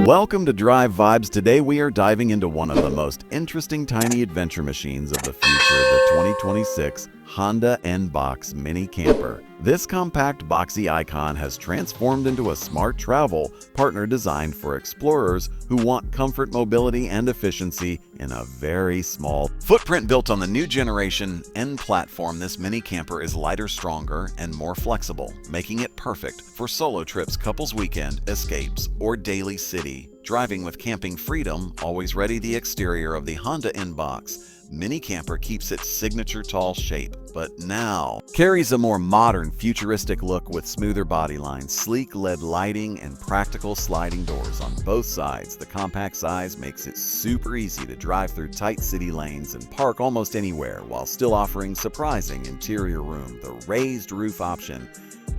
Welcome to Drive Vibes. Today we are diving into one of the most interesting tiny adventure machines of the future, the 2026 Honda N-Box Mini Camper. This compact boxy icon has transformed into a smart travel partner designed for explorers who want comfort, mobility, and efficiency in a very small footprint. Built on the new generation N platform, this mini camper is lighter, stronger, and more flexible, making it perfect for solo trips, couples weekend escapes, or daily city driving with camping freedom. Always ready, the exterior of the Honda N-Box Mini Camper keeps its signature tall shape, but now carries a more modern, futuristic look with smoother body lines, sleek LED lighting, and practical sliding doors on both sides. The compact size makes it super easy to drive through tight city lanes and park almost anywhere while still offering surprising interior room. The raised roof option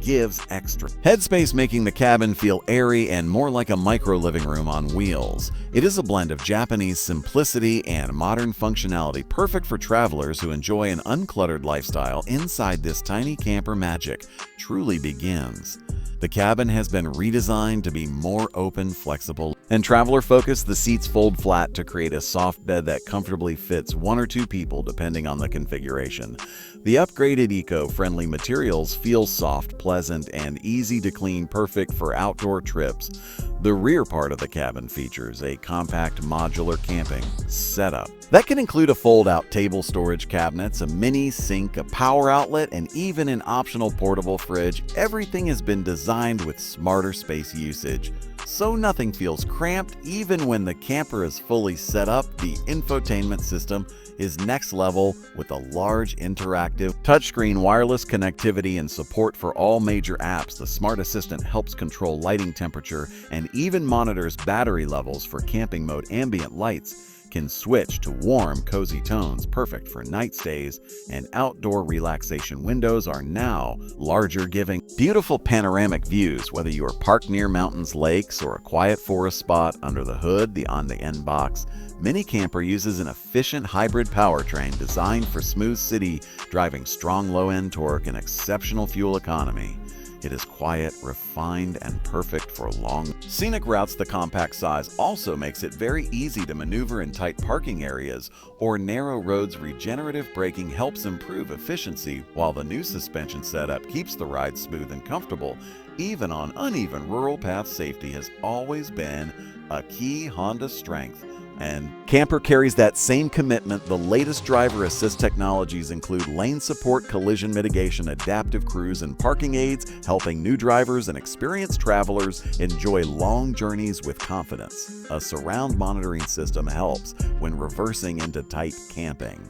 gives extra headspace, making the cabin feel airy and more like a micro living room on wheels. It is a blend of Japanese simplicity and modern functionality, perfect for travelers who enjoy an uncluttered lifestyle. Inside this tiny camper, magic truly begins. The cabin has been redesigned to be more open, flexible, and traveler-focused. The seats fold flat to create a soft bed that comfortably fits one or two people depending on the configuration. The upgraded eco-friendly materials feel soft, pleasant, and easy to clean, perfect for outdoor trips. The rear part of the cabin features a compact modular camping setup that can include a fold-out table, storage cabinets, a mini sink, a power outlet, and even an optional portable fridge. Everything has been designed with smarter space usage, so nothing feels cramped. Even when the camper is fully set up, the infotainment system is next level with a large interactive touchscreen, wireless connectivity, and support for all major apps. The smart assistant helps control lighting, temperature, and even monitors battery levels for camping mode. Ambient lights can switch to warm, cozy tones, perfect for night stays, and outdoor relaxation. Windows are now larger, giving beautiful panoramic views, whether you are parked near mountains, lakes, or a quiet forest spot. Under the hood, the N-Box Mini Camper uses an efficient hybrid powertrain designed for smooth city driving, strong low-end torque, and exceptional fuel economy. It is quiet, refined, and perfect for long scenic routes. The compact size also makes it very easy to maneuver in tight parking areas or narrow roads. Regenerative braking helps improve efficiency, while the new suspension setup keeps the ride smooth and comfortable. Even on uneven rural paths, safety has always been a key Honda strength, and camper carries that same commitment. The latest driver assist technologies include lane support, collision mitigation, adaptive cruise, and parking aids, helping new drivers and experienced travelers enjoy long journeys with confidence. A surround monitoring system helps when reversing into tight camping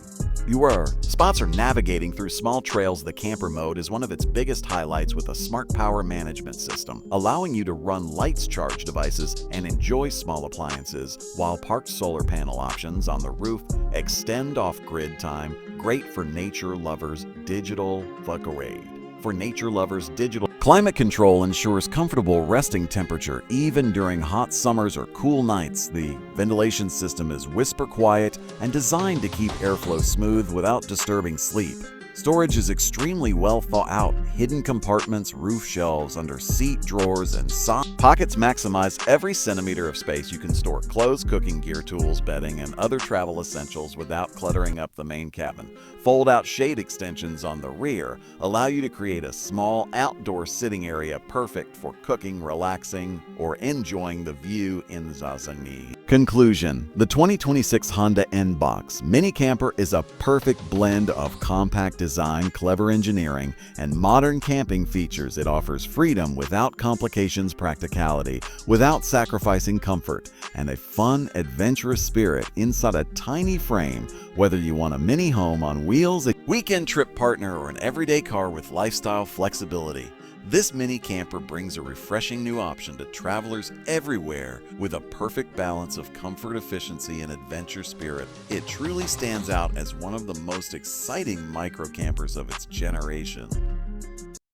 spots or navigating through small trails. The camper mode is one of its biggest highlights, with a smart power management system allowing you to run lights, charge devices, and enjoy small appliances while parked. Solar panel options on the roof extend off-grid time, great for nature lovers. Digital climate control ensures comfortable resting temperature even during hot summers or cool nights. The ventilation system is whisper quiet and designed to keep airflow smooth without disturbing sleep. Storage is extremely well thought out. Hidden compartments, roof shelves, under seat drawers, and pockets maximize every centimeter of space. You can store clothes, cooking gear, tools, bedding, and other travel essentials without cluttering up the main cabin. Fold-out shade extensions on the rear allow you to create a small outdoor sitting area, perfect for cooking, relaxing, or enjoying the view in the Zazani. Conclusion: the 2026 Honda N-Box Mini Camper is a perfect blend of compact design, clever engineering, and modern camping features. It offers freedom without complications, practicality without sacrificing comfort, and a fun, adventurous spirit inside a tiny frame. Whether you want a mini home on wheels, a weekend trip partner, or an everyday car with lifestyle flexibility, this mini camper brings a refreshing new option to travelers everywhere with a perfect balance of comfort, efficiency, and adventure spirit. It truly stands out as one of the most exciting micro campers of its generation.